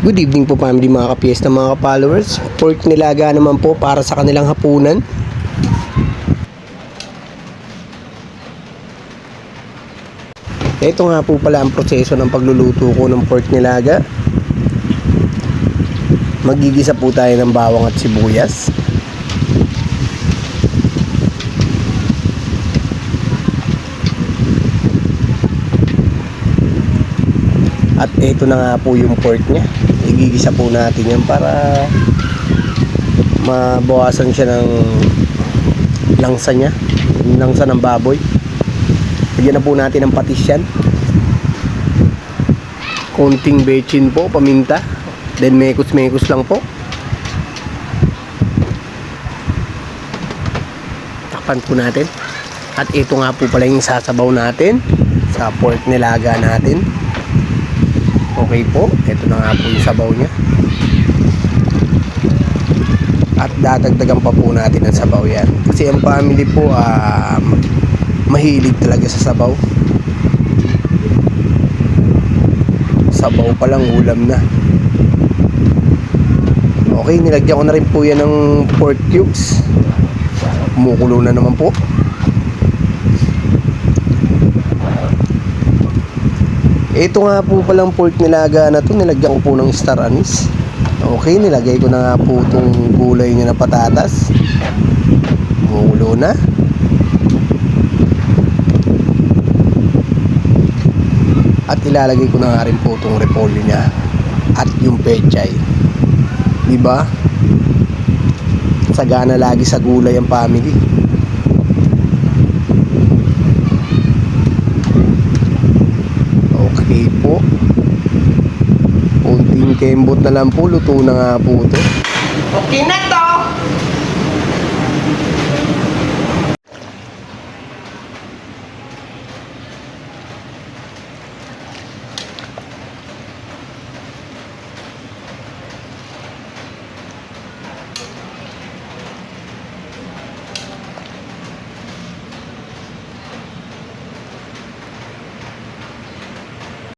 Good evening po family, mga kapiesta, mga ka-followers. Pork nilaga naman po para sa kanilang hapunan. Ito nga po pala ang proseso ng pagluluto ko ng pork nilaga. Magigisa po tayo ng bawang at sibuyas. At ito na nga po yung pork niya. Igigisa po natin yan para mabawasan siya ng langsa niya, yung langsa ng baboy. Bigyan na po natin ng patis yan. Konting bechin po, paminta. Then mekos-mekos lang po. Takpan po natin. At ito nga po pala yung sasabaw natin sa pork nilaga natin. Okay po, ito na nga po yung sabaw niya. At dadagdagan pa po natin ang sabaw yan. Kasi ang family po mahilig talaga sa sabaw. Sabaw pa lang, ulam na. Okay, nilagyan ko na rin po yan ng pork cubes. Kumukulo na naman po. Ito nga po palang pork nilaga na to, nilagyan ko po ng star anise. Okay, nilagay ko na nga po itong gulay niya na patatas. Kumukulo na. At ilalagay ko na nga rin po itong repolyo niya at yung pechay. Diba? Sagana lagi sa gulay ang family. Okay po. Kunting kembot na lang po, luto na nga po ito. Okay na to!